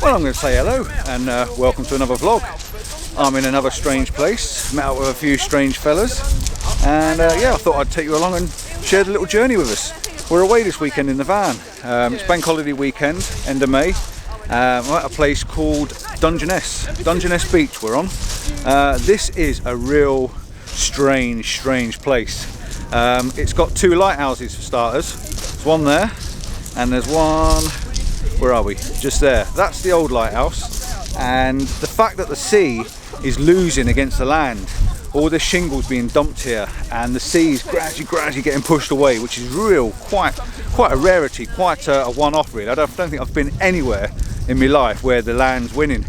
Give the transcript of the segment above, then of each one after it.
Well, I'm going to say hello and welcome to another vlog. I'm in another strange place, met up with a few strange fellas, and yeah, I thought I'd take you along and share the little journey with us. We're away this weekend in the van. It's bank holiday weekend, end of May. We're at a place called Dungeness Beach we're on. This is a real strange place. It's got two lighthouses for starters. There's one there, and there's one, where are we? Just there. That's the old lighthouse, and the fact that the sea is losing against the land, all the shingles being dumped here, and the sea is gradually getting pushed away, which is quite a rarity, quite a one-off really. I don't think I've been anywhere in my life where the land's winning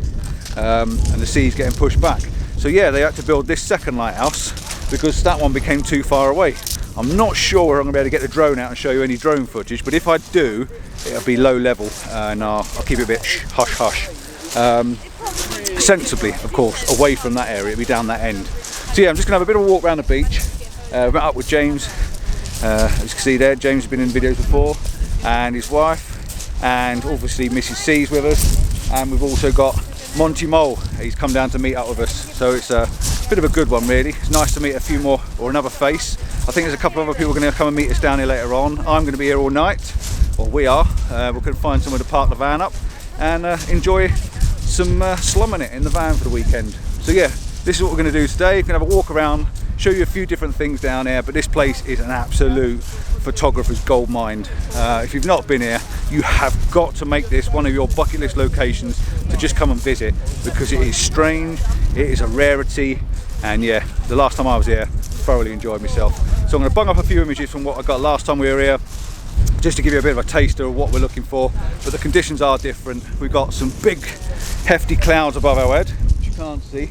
and the sea's getting pushed back. So yeah, they had to build this second lighthouse because that one became too far away. I'm not sure I'm going to be able to get the drone out and show you any drone footage, but if I do, it'll be low level and I'll keep it a bit hush-hush. Sensibly, of course, away from that area, it'll be down that end. So yeah, I'm just going to have a bit of a walk around the beach. Met up with James, as you can see there. James has been in videos before, and his wife, and obviously Mrs. C's with us, and we've also got Monty Mole. He's come down to meet up with us, so it's a bit of a good one really. It's nice to meet a few more, or another face. I think there's a couple of other people going to come and meet us down here later on. I'm going to be here all night, or we are. We're going to find somewhere to park the van up and enjoy some slumming it in the van for the weekend. So yeah, this is what we're going to do today. We're going to have a walk around, show you a few different things down here, but this place is an absolute photographer's gold mine. If you've not been here, you have got to make this one of your bucket list locations to just come and visit, because it is strange, it is a rarity, and yeah, the last time I was here, thoroughly enjoyed myself. So I'm going to bung up a few images from what I got last time we were here, just to give you a bit of a taster of what we're looking for, but the conditions are different. We've got some big hefty clouds above our head, which you can't see.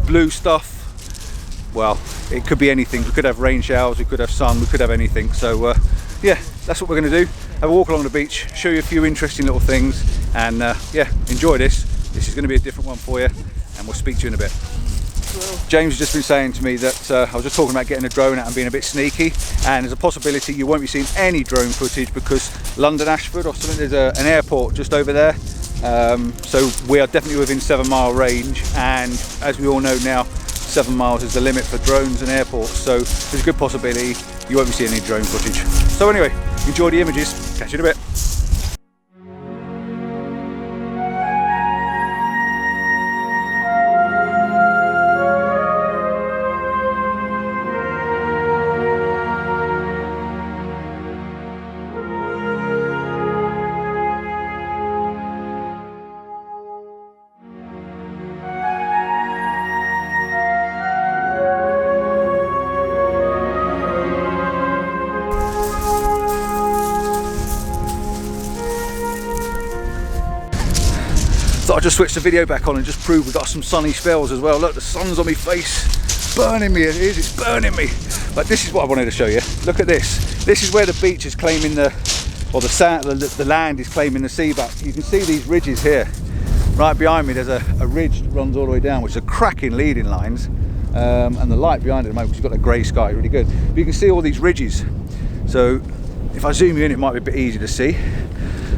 Blue stuff, well, it could be anything. We could have rain showers, we could have sun, we could have anything. So yeah, that's what we're going to do. Have a walk along the beach, show you a few interesting little things, and yeah, enjoy this. This is going to be a different one for you, and we'll speak to you in a bit. James has just been saying to me that I was just talking about getting a drone out and being a bit sneaky, and there's a possibility you won't be seeing any drone footage because London Ashford or something, there's an airport just over there. So we are definitely within 7 mile range, and as we all know now, 7 miles is the limit for drones and airports, so there's a good possibility you won't be seeing any drone footage. So anyway, enjoy the images, catch you in a bit. So I just switched the video back on and just proved we've got some sunny spells as well. Look, the sun's on my face, burning me, it's burning me. But this is what I wanted to show you. Look at this. This is where the beach is claiming the land is claiming the sea back. You can see these ridges here. Right behind me, there's a ridge that runs all the way down, which is a cracking leading lines. And the light behind it at the moment, because you've got a grey sky, really good. But you can see all these ridges. So if I zoom you in, it might be a bit easier to see.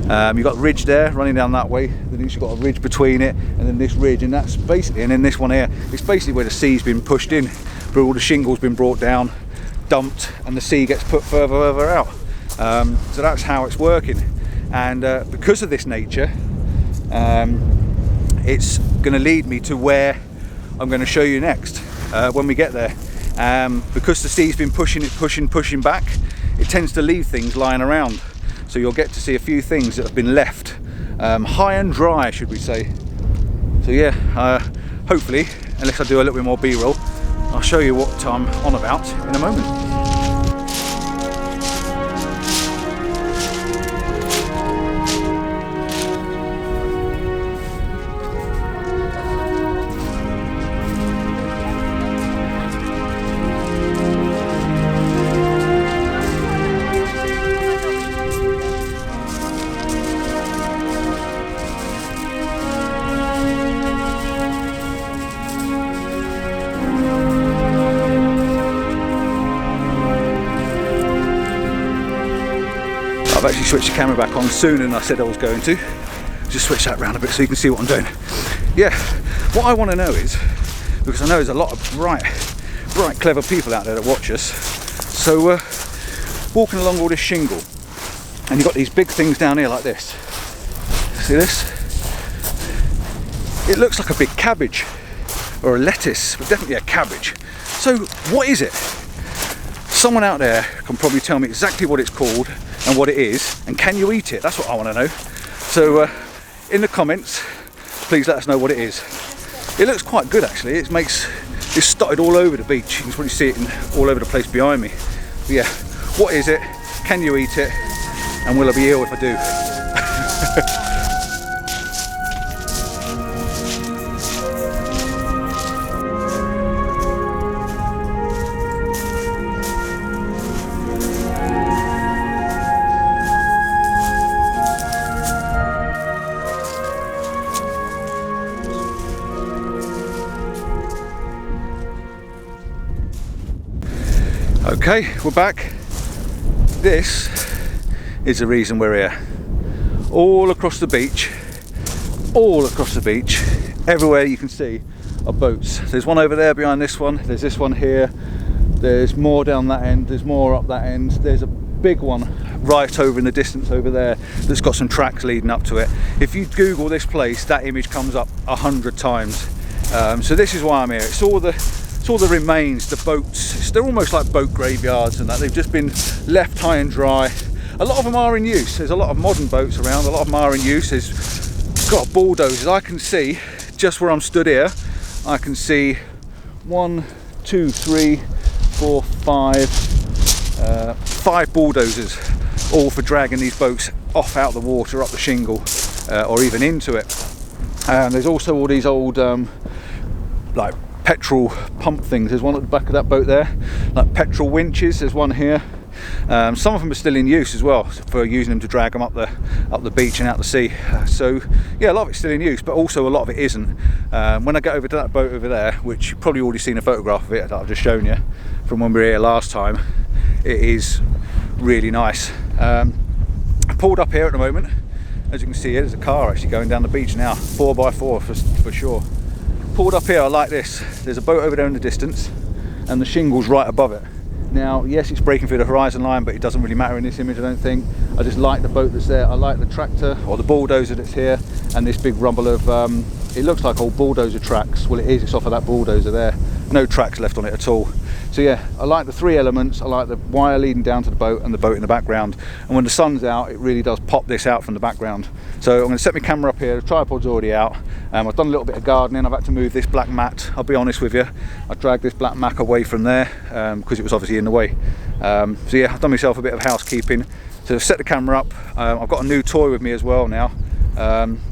You've got a ridge there running down that way, then you've got a ridge between it, and then this ridge, and that's basically, and then this one here, it's basically where the sea's been pushed in, where all the shingle's been brought down, dumped, and the sea gets put further out. So that's how it's working, and because of this nature, it's going to lead me to where I'm going to show you next when we get there. Because the sea's been pushing back, it tends to leave things lying around. So you'll get to see a few things that have been left high and dry, should we say. So yeah, hopefully, unless I do a little bit more B-roll, I'll show you what I'm on about in a moment. I've actually switched the camera back on sooner than I said I was going to. just switch that around a bit so you can see what I'm doing. Yeah, what I want to know is, because I know there's a lot of bright, clever people out there that watch us. So walking along all this shingle, and you've got these big things down here like this. See this? It looks like a big cabbage or a lettuce, but definitely a cabbage. So what is it? Someone out there can probably tell me exactly what it's called and what it is, and can you eat it? That's what I want to know. So in the comments, please let us know what it is. It looks quite good actually. It's started all over the beach. You can probably see it all over the place behind me. But yeah, what is it? Can you eat it? And will I be ill if I do? Okay, we're back. This is the reason we're here. All across the beach, everywhere you can see are boats. There's one over there behind this one, there's this one here, there's more down that end, there's more up that end, there's a big one right over in the distance over there that's got some tracks leading up to it. If you Google this place, that image comes up 100 times. So this is why I'm here. It's all the remains, the boats. They're almost like boat graveyards and that. They've just been left high and dry. A lot of them are in use. There's a lot of modern boats around. A lot of them are in use. There's got bulldozers. I can see, just where I'm stood here, I can see 1, 2, 3, 4, 5, 5 bulldozers, all for dragging these boats off out the water, up the shingle, or even into it. There's also all these old like petrol pump things. There's one at the back of that boat there, like petrol winches. There's one here. Some of them are still in use as well, for using them to drag them up the beach and out the sea. So yeah, a lot of it's still in use, but also a lot of it isn't. When I get over to that boat over there, which you've probably already seen a photograph of it that I've just shown you from when we were here last time, it is really nice. I pulled up here at the moment. As you can see here, there's a car actually going down the beach now, 4x4 for sure. Pulled up here, I like this. There's a boat over there in the distance and the shingle's right above it. Now, yes, it's breaking through the horizon line, but it doesn't really matter in this image, I don't think. I just like the boat that's there. I like the tractor or the bulldozer that's here, and this big rumble of, it looks like old bulldozer tracks. Well, it is, it's off of that bulldozer there. No tracks left on it at all. So yeah, I like the 3 elements. I like the wire leading down to the boat and the boat in the background. And when the sun's out, it really does pop this out from the background. So I'm going to set my camera up here. The tripod's already out. I've done a little bit of gardening. I've had to move this black mat. I'll be honest with you. I dragged this black mat away from there because it was obviously in the way. So yeah, I've done myself a bit of housekeeping. So I've set the camera up. I've got a new toy with me as well now.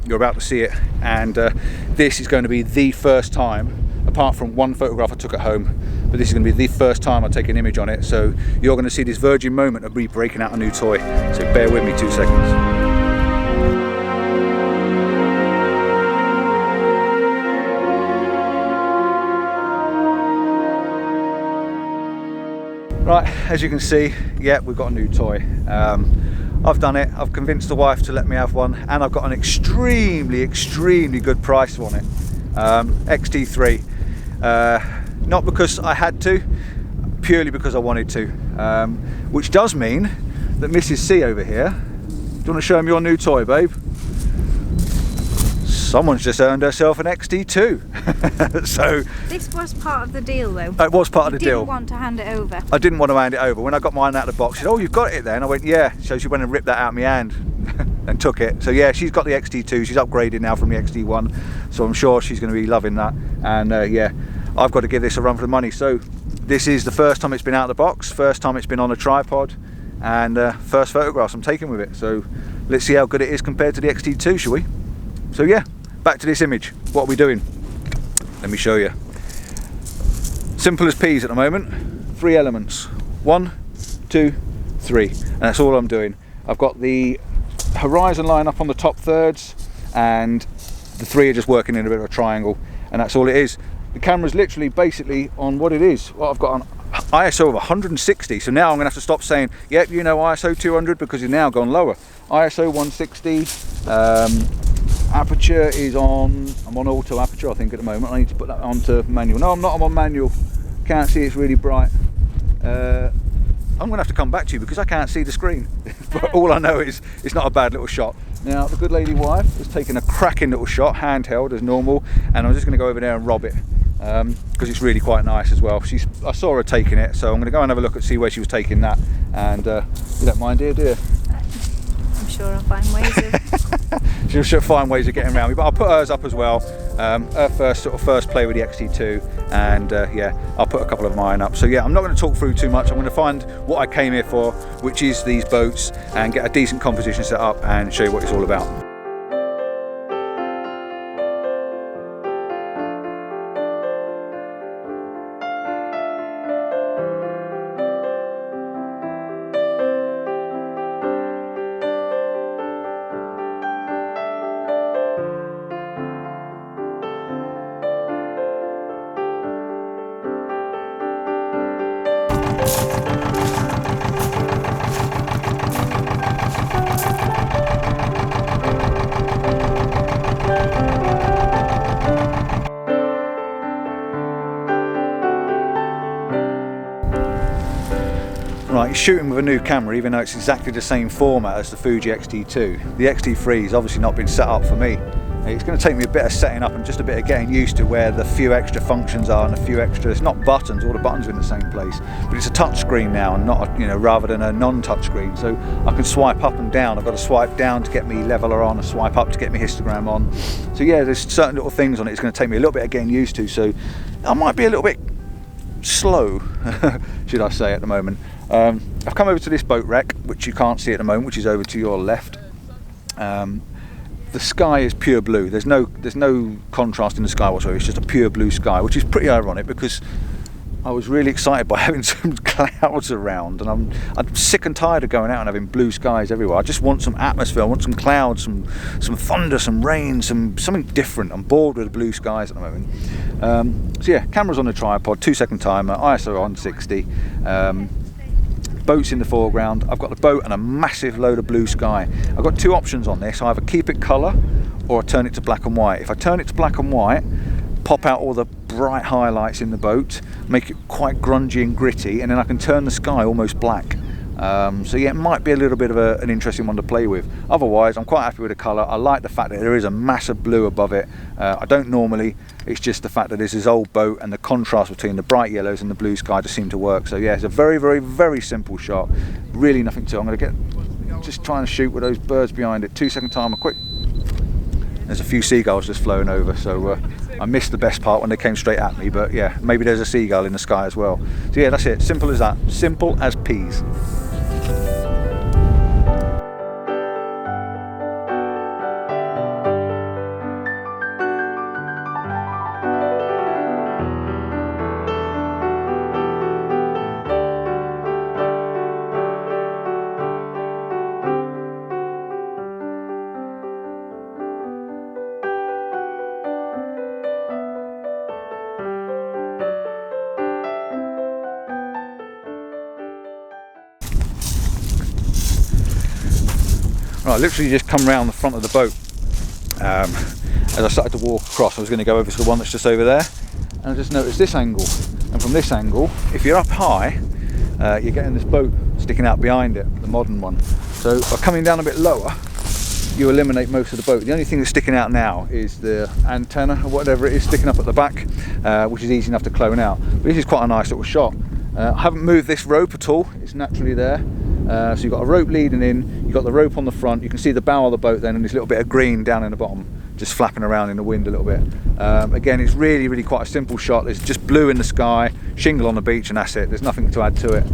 You're about to see it. And this is going to be the first time, apart from one photograph I took at home, but this is going to be the first time I take an image on it. So you're going to see this virgin moment of me breaking out a new toy. So bear with me 2 seconds. Right, as you can see, yeah, we've got a new toy. I've done it. I've convinced the wife to let me have one, and I've got an extremely good price on it. XT3. Not because I had to, purely because I wanted to. Which does mean that Mrs. C over here, do you want to show him your new toy, babe? Someone's just earned herself an XT2. So this was part of the deal, though. It was part of the deal. You didn't want to hand it over. I didn't want to hand it over. When I got mine out of the box, she said, "Oh, you've got it then." I went, "Yeah." So she went and ripped that out of my hand and took it. So yeah, she's got the XT2. She's upgraded now from the XT1. So I'm sure she's going to be loving that. And yeah, I've got to give this a run for the money. So this is the first time it's been out of the box, first time it's been on a tripod, and first photographs I'm taking with it. So let's see how good it is compared to the XT2, shall we? So yeah, back to this image. What are we doing? Let me show you. Simple as peas at the moment. 3 elements. 1, 2, 3. And that's all I'm doing. I've got the horizon line up on the top thirds, and the 3 are just working in a bit of a triangle, and that's all it is. The camera's literally basically on what it is. Well, I've got an ISO of 160, so now I'm going to have to stop saying, yep, you know, ISO 200, because you've now gone lower. ISO 160, Aperture is on, I'm on auto aperture I think at the moment. I need to put that onto manual. No, I'm not, I'm on manual. Can't see, it's really bright. I'm going to have to come back to you because I can't see the screen. But all I know is it's not a bad little shot. Now the good lady wife has taken a cracking little shot, handheld as normal, and I'm just going to go over there and rob it because it's really quite nice as well. I saw her taking it, so I'm going to go and have a look and see where she was taking that. And you don't mind, dear? I'm sure I'll find ways of... She'll find ways of getting around me, but I'll put hers up as well. Her first play with the XT2, and yeah, I'll put a couple of mine up. So yeah, I'm not going to talk through too much. I'm going to find what I came here for, which is these boats, and get a decent composition set up and show you what it's all about. Right, shooting with a new camera, even though it's exactly the same format as the Fuji X-T2. The X-T3 has obviously not been set up for me. It's going to take me a bit of setting up and just a bit of getting used to where the few extra functions are and a few extra, it's not buttons, all the buttons are in the same place, but it's a touch screen now and not a, rather than a non-touch screen, so I can swipe up and down. I've got to swipe down to get me leveler on, a swipe up to get me histogram on. So yeah, there's certain little things on it. It's going to take me a little bit of getting used to, so I might be a little bit slow, should I say, at the moment. I've come over to this boat wreck, which you can't see at the moment, which is over to your left. The sky is pure blue. There's no contrast in the sky whatsoever. It's just a pure blue sky, which is pretty ironic because I was really excited by having some clouds around, and I'm sick and tired of going out and having blue skies everywhere. I just want some atmosphere. I want some clouds, some thunder, some rain, something different. I'm bored with the blue skies at the moment. So yeah, camera's on the tripod, 2-second timer, ISO on 60. Boats in the foreground. I've got the boat and a massive load of blue sky. I've got two options on this. I either keep it colour or I turn it to black and white. If I turn it to black and white, pop out all the bright highlights in the boat, make it quite grungy and gritty, and then I can turn the sky almost black. So yeah, it might be a little bit of an interesting one to play with. Otherwise, I'm quite happy with the colour. I like the fact that there is a massive blue above it. I don't normally. It's just the fact that there's this old boat and the contrast between the bright yellows and the blue sky just seem to work. So yeah, it's a very, very, very simple shot. Really nothing to. I'm going to just trying to shoot with those birds behind it. 2-second timer, quick. There's a few seagulls just flown over, so I missed the best part when they came straight at me. But yeah, maybe there's a seagull in the sky as well. So yeah, that's it. Simple as that. Simple as peas. Right, literally just come round the front of the boat. As I started to walk across, I was going to go over to the one that's just over there, and I just noticed this angle. And from this angle, if you're up high, you're getting this boat sticking out behind it, the modern one. So by coming down a bit lower, you eliminate most of the boat. The only thing that's sticking out now is the antenna or whatever it is sticking up at the back, which is easy enough to clone out. But this is quite a nice little shot. I haven't moved this rope at all, it's naturally there. So you've got a rope leading in, you've got the rope on the front, you can see the bow of the boat then, and this little bit of green down in the bottom, just flapping around in the wind a little bit. Again, it's really, really quite a simple shot. There's just blue in the sky, shingle on the beach, and that's it. There's nothing to add to it.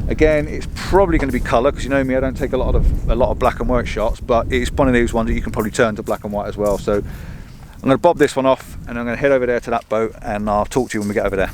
Again, it's probably going to be colour, because you know me, I don't take a lot of black and white shots, but it's one of those ones that you can probably turn to black and white as well. So I'm going to bob this one off, and I'm going to head over there to that boat, and I'll talk to you when we get over there.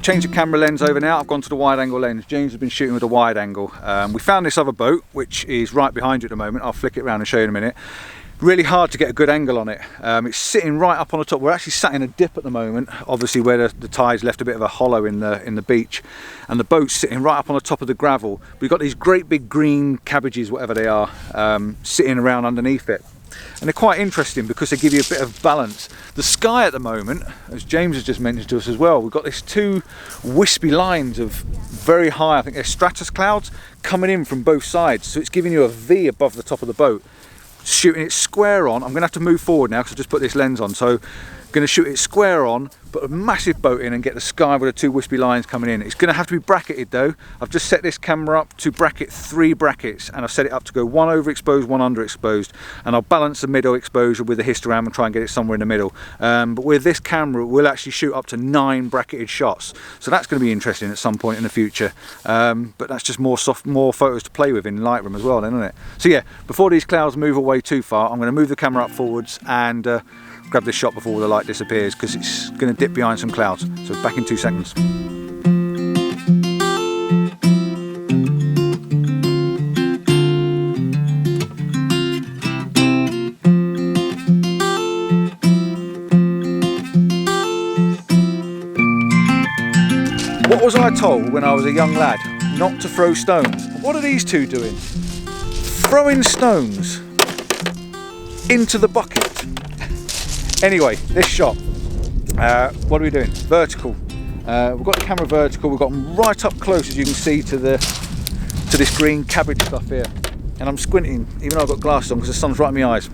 changed the camera lens over now. I've gone to the wide angle lens. James has been shooting with a wide angle. We found this other boat, which is right behind you at the moment. I'll flick it around and show you in a minute. Really hard to get a good angle on it. It's sitting right up on the top. We're actually sat in a dip at the moment, obviously where the tide's left a bit of a hollow in the beach, and the boat's sitting right up on the top of the gravel. We've got these great big green cabbages, whatever they are, sitting around underneath it. And they're quite interesting because they give you a bit of balance. The sky at the moment, as James has just mentioned to us as well, we've got these two wispy lines of very high, I think they're stratus clouds, coming in from both sides. So it's giving you a V above the top of the boat. Shooting it square on. I'm going to have to move forward now because I just put this lens on. So going to shoot it square on, put a massive boat in and get the sky with the two wispy lines coming in. It's going to have to be bracketed though. I've just set this camera up to bracket 3 brackets, and I've set it up to go 1 overexposed, 1 underexposed, and I'll balance the middle exposure with the histogram and try and get it somewhere in the middle. But with this camera we'll actually shoot up to 9 bracketed shots, so that's going to be interesting at some point in the future. But that's just more photos to play with in Lightroom as well then, isn't it? So yeah, before these clouds move away too far, I'm going to move the camera up forwards and grab this shot before the light disappears, because it's going to dip behind some clouds. So back in 2 seconds. What was I told when I was a young lad? Not to throw stones. What are these two doing? Throwing stones into the bucket. Anyway, this shot, what are we doing? Vertical. We've got the camera vertical. We've got them right up close, as you can see, to this green cabbage stuff here. And I'm squinting, even though I've got glasses on, because the sun's right in my eyes.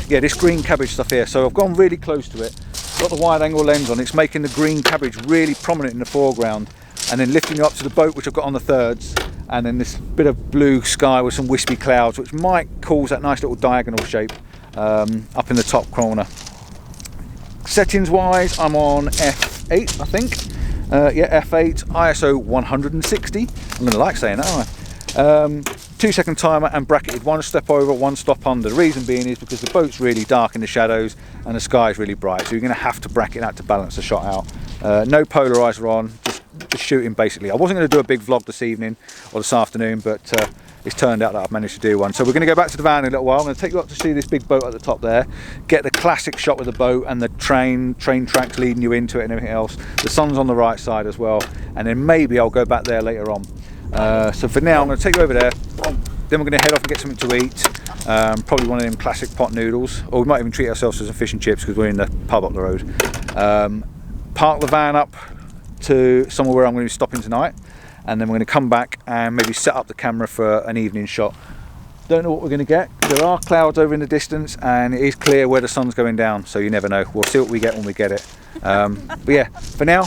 Yeah, this green cabbage stuff here. So I've gone really close to it. Got the wide angle lens on. It's making the green cabbage really prominent in the foreground, and then lifting you up to the boat, which I've got on the thirds, and then this bit of blue sky with some wispy clouds, which might cause that nice little diagonal shape up in the top corner. Settings wise, I'm on F8, I think. Yeah, F8, ISO 160. I'm going to like saying that, aren't I? 2-second timer and bracketed 1 step over, 1 stop under. The reason being is because the boat's really dark in the shadows and the sky's really bright, so you're going to have to bracket that to balance the shot out. No polarizer on, just shooting basically. I wasn't going to do a big vlog this evening or this afternoon, but it's turned out that I've managed to do one. So we're going to go back to the van in a little while. I'm going to take you up to see this big boat at the top there, get the classic shot with the boat and the train tracks leading you into it and everything else. The sun's on the right side as well, and then maybe I'll go back there later on. So for now I'm going to take you over there, then we're going to head off and get something to eat, probably one of them classic pot noodles, or we might even treat ourselves to some fish and chips because we're in the pub up the road. Park the van up to somewhere where I'm going to be stopping tonight, and then we're going to come back and maybe set up the camera for an evening shot. Don't know what we're going to get. There are clouds over in the distance and it is clear where the sun's going down, so you never know. We'll see what we get when we get it. But yeah, for now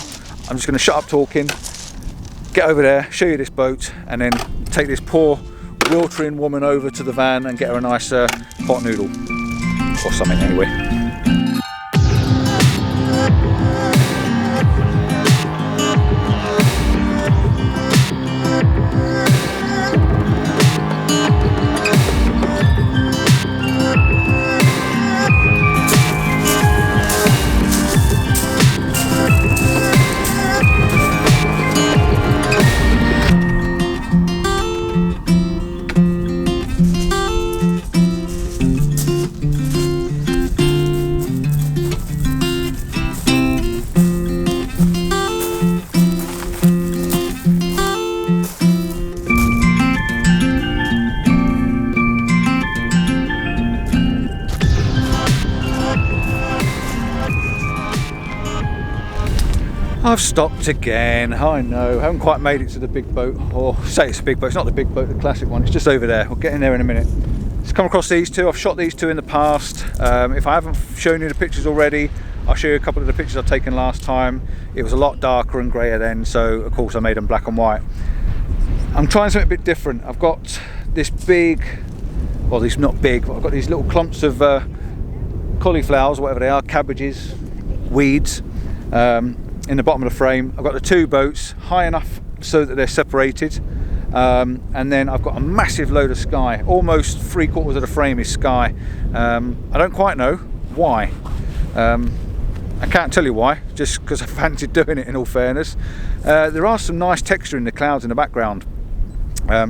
I'm just going to shut up talking, get over there, show you this boat, and then take this poor wiltering woman over to the van and get her a nice pot noodle or something anyway. I've stopped again, I know, haven't quite made it to the big boat, or say it's a big boat, it's not the big boat, the classic one, it's just over there. We'll get in there in a minute. Just come across these two. I've shot these two in the past. If I haven't shown you the pictures already, I'll show you a couple of the pictures I've taken last time. It was a lot darker and greyer then, so of course I made them black and white. I'm trying something a bit different. I've got this big, well these not big, but I've got these little clumps of cauliflowers, whatever they are, cabbages, weeds, in the bottom of the frame. I've got the two boats high enough so that they're separated, and then I've got a massive load of sky. Almost 3/4 of the frame is sky. I don't quite know why. I can't tell you why, just because I fancied doing it, in all fairness. There are some nice texture in the clouds in the background,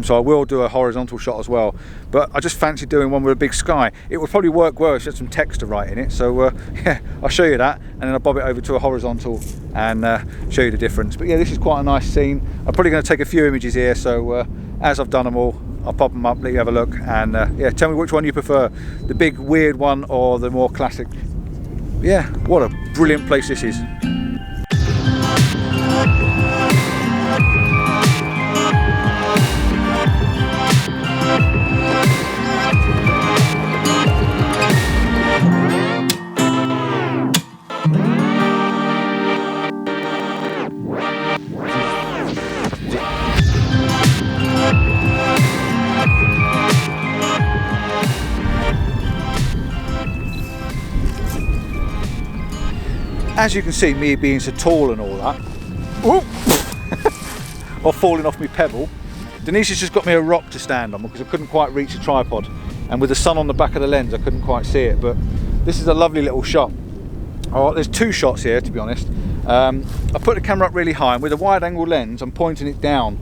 so I will do a horizontal shot as well, but I just fancy doing one with a big sky. It would probably work well if you had some text to write in it, so yeah, I'll show you that, and then I'll bob it over to a horizontal and show you the difference. But yeah, this is quite a nice scene. I'm probably going to take a few images here, so as I've done them all, I'll pop them up, let you have a look, and yeah, tell me which one you prefer, the big weird one or the more classic. Yeah, what a brilliant place this is. As you can see, me being so tall and all that, or falling off my pebble, Denise has just got me a rock to stand on because I couldn't quite reach the tripod, and with the sun on the back of the lens I couldn't quite see it, but this is a lovely little shot. Oh, there's two shots here, to be honest. I put the camera up really high, and with a wide angle lens I'm pointing it down.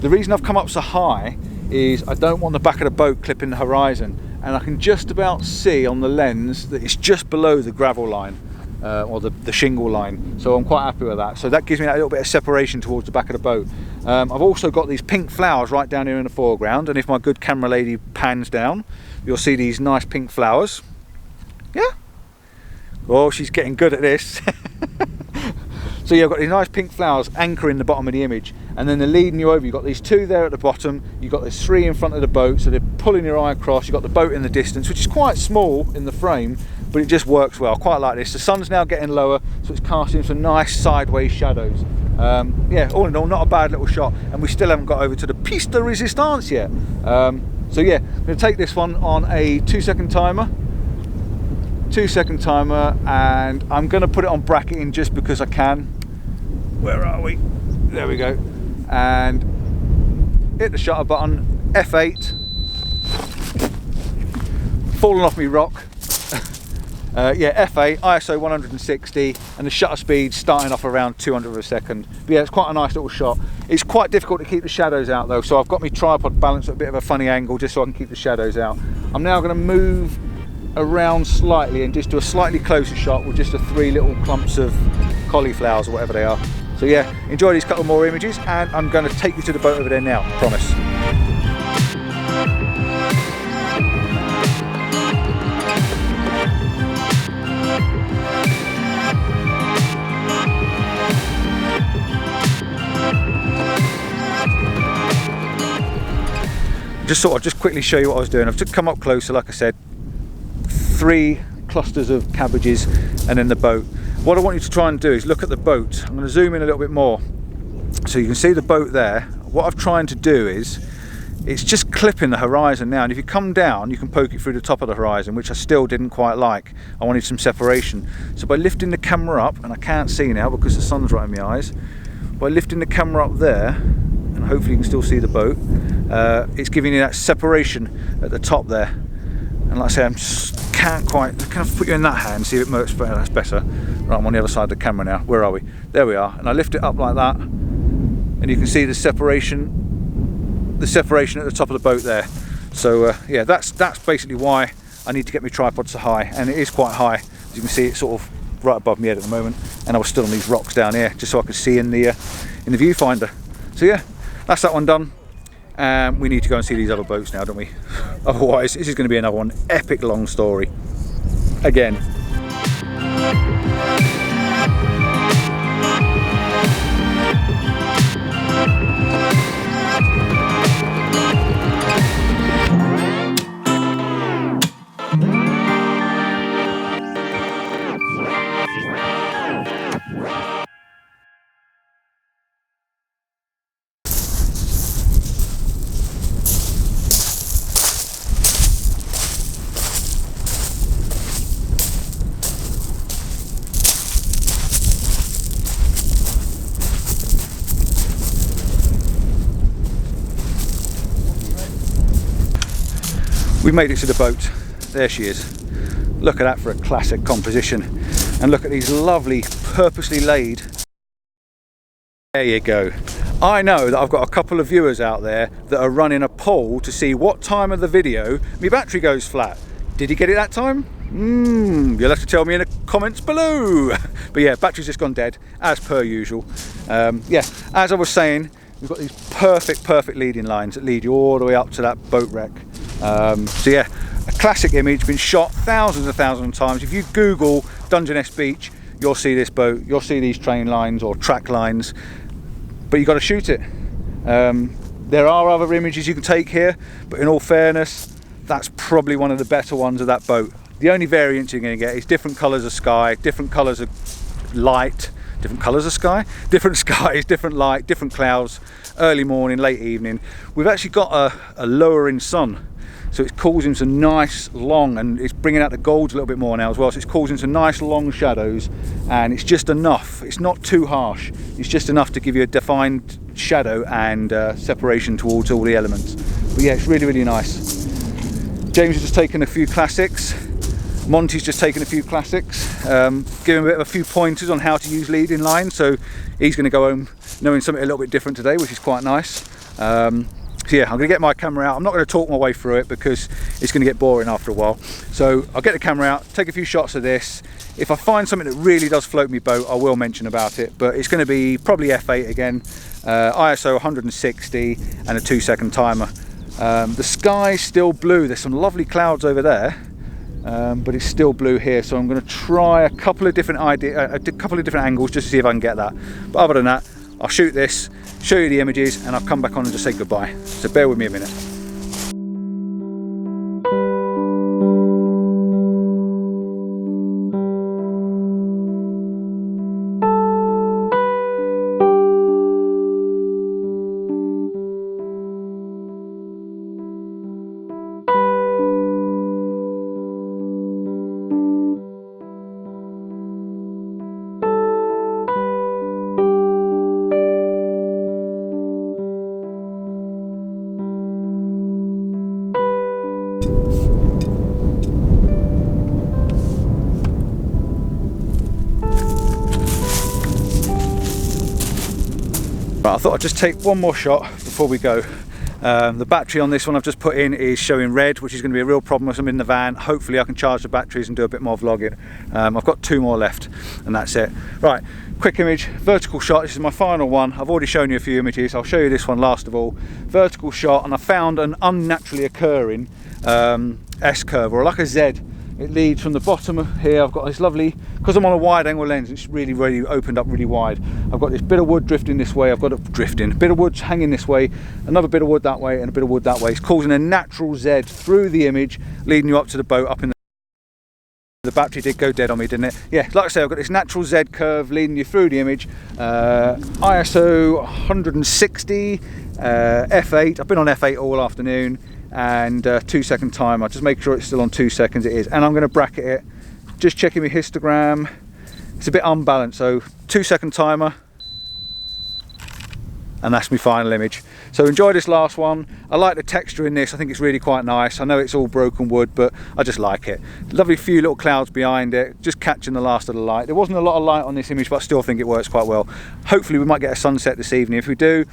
The reason I've come up so high is I don't want the back of the boat clipping the horizon, and I can just about see on the lens that it's just below the gravel line. Or the shingle line, so I'm quite happy with that. So that gives me that little bit of separation towards the back of the boat. I've also got these pink flowers right down here in the foreground, and if my good camera lady pans down, you'll see these nice pink flowers. Yeah. Oh, she's getting good at this. So yeah, I've got these nice pink flowers anchoring the bottom of the image, and then they're leading you over. You've got these two there at the bottom, you've got these three in front of the boat, so they're pulling your eye across. You've got the boat in the distance, which is quite small in the frame, but it just works well. I quite like this. The sun's now getting lower, so it's casting some nice sideways shadows. Yeah, all in all, not a bad little shot, and we still haven't got over to the piece de resistance yet. So yeah, I'm going to take this one on a 2-second timer. 2-second timer, and I'm going to put it on bracketing just because I can. Where are we? There we go. And hit the shutter button, F8. Falling off me rock. Yeah, F8, ISO 160, and the shutter speed starting off around 200 a second. But yeah, it's quite a nice little shot. It's quite difficult to keep the shadows out though, so I've got my tripod balanced at a bit of a funny angle just so I can keep the shadows out. I'm now going to move around slightly and just do a slightly closer shot with just the three little clumps of cauliflowers or whatever they are. So yeah, enjoy these couple more images, and I'm going to take you to the boat over there now, promise. Just sort of just quickly show you what I was doing. I've just come up closer, like I said, 3 clusters of cabbages and then the boat. What I want you to try and do is look at the boat. I'm going to zoom in a little bit more so you can see the boat there. What I'm trying to do is, it's just clipping the horizon now, and if you come down you can poke it through the top of the horizon, which I still didn't quite like. I wanted some separation, so by lifting the camera up, and I can't see now because the sun's right in my eyes, by lifting the camera up there, and hopefully you can still see the boat, it's giving you that separation at the top there. And like I say, I just can't quite, can I put you in that hand, see if it works better? That's better. Right, I'm on the other side of the camera now. Where are we? There we are. And I lift it up like that, and you can see the separation at the top of the boat there. So yeah, that's basically why I need to get my tripod so high, and it is quite high. As you can see, it's sort of right above my head at the moment, and I was stood on these rocks down here just so I could see in the viewfinder. So yeah, that's that one done. We need to go and see these other boats now, don't we? Otherwise, this is going to be another one epic long story. Again. We made it to the boat. There she is. Look at that for a classic composition. And look at these lovely, purposely laid. There you go. I know that I've got a couple of viewers out there that are running a poll to see what time of the video my battery goes flat. Did he get it that time? You'll have to tell me in the comments below. But yeah, battery's just gone dead, as per usual. Yeah, as I was saying, we've got these perfect leading lines that lead you all the way up to that boat wreck. So yeah, a classic image, been shot thousands and thousands of times. If you Google Dungeness Beach, you'll see this boat, you'll see these train lines or track lines, but you've got to shoot it. There are other images you can take here, but in all fairness, that's probably one of the better ones of that boat. The only variance you're going to get is different colours of sky, different colours of light, different colours of sky, different skies, different light, different clouds, early morning, late evening. We've actually got a lowering sun, so it's causing some nice long, and it's bringing out the golds a little bit more now as well, so it's causing some nice long shadows, and it's just enough. It's not too harsh, it's just enough to give you a defined shadow and separation towards all the elements. But yeah, it's really nice. James has just taken a few classics. Monty's just taken a few classics, giving a bit of a few pointers on how to use leading lines, so he's going to go home knowing something a little bit different today, which is quite nice. So yeah, I'm going to get my camera out. I'm not going to talk my way through it because it's going to get boring after a while. So I'll get the camera out, take a few shots of this. If I find something that really does float me boat, I will mention about it, but it's going to be probably f8 again, ISO 160 and a 2-second timer. The sky's still blue. There's some lovely clouds over there. But it's still blue here, so I'm going to try a couple of different angles just to see if I can get that. But other than that, I'll shoot this, show you the images, and I'll come back on and just say goodbye. So bear with me a minute. Right, I thought I'd just take one more shot before we go. The battery on this one I've just put in is showing red, which is going to be a real problem as I'm in the van. Hopefully I can charge the batteries and do a bit more vlogging. I've got 2 more left and that's it. Right, quick image, vertical shot. This is my final one. I've already shown you a few images. I'll show you this one last of all. Vertical shot, and I found an unnaturally occurring S-curve, or like a Z. It leads from the bottom of here. I've got this lovely, because I'm on a wide angle lens, it's really opened up really wide. I've got this bit of wood drifting this way, I've got it drifting, a bit of wood hanging this way, another bit of wood that way, and a bit of wood that way. It's causing a natural Z through the image, leading you up to the boat up in the battery did go dead on me, didn't it? Yeah, like I say, I've got this natural Z curve leading you through the image. ISO 160, f8. I've been on f8 all afternoon, and 2-second time. I'll just make sure it's still on 2 seconds. It is, and I'm going to bracket it, just checking my histogram. It's a bit unbalanced, so 2-second timer, and that's my final image. So enjoy this last one. I like the texture in this. I think it's really quite nice. I know it's all broken wood, but I just like it. Lovely few little clouds behind it, just catching the last of the light. There wasn't a lot of light on this image, but I still think it works quite well. Hopefully we might get a sunset this evening. If we do,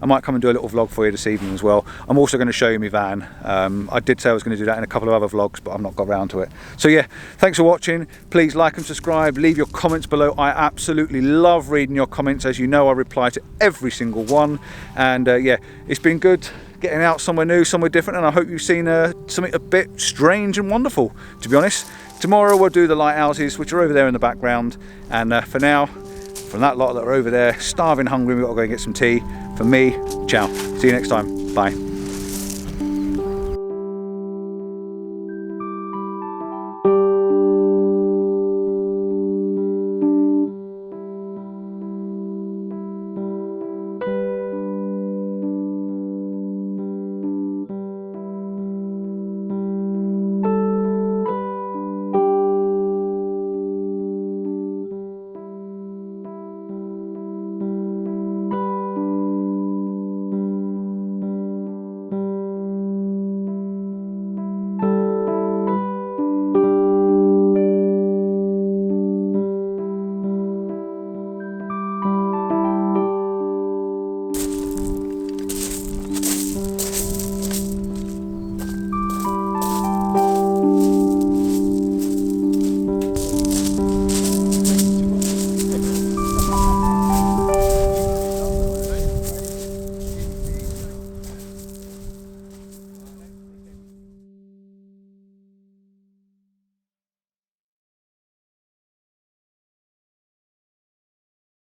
I might come and do a little vlog for you this evening as well. I'm also going to show you my van. I did say I was going to do that in a couple of other vlogs, but I've not got around to it. So yeah, thanks for watching. Please like and subscribe. Leave your comments below. I absolutely love reading your comments. As you know, I reply to every single one. And yeah, it's been good getting out somewhere new, somewhere different, and I hope you've seen something a bit strange and wonderful, to be honest. Tomorrow we'll do the lighthouses, which are over there in the background. And for now, from that lot that are over there, starving hungry, we've got to go and get some tea. From me, ciao. See you next time. Bye.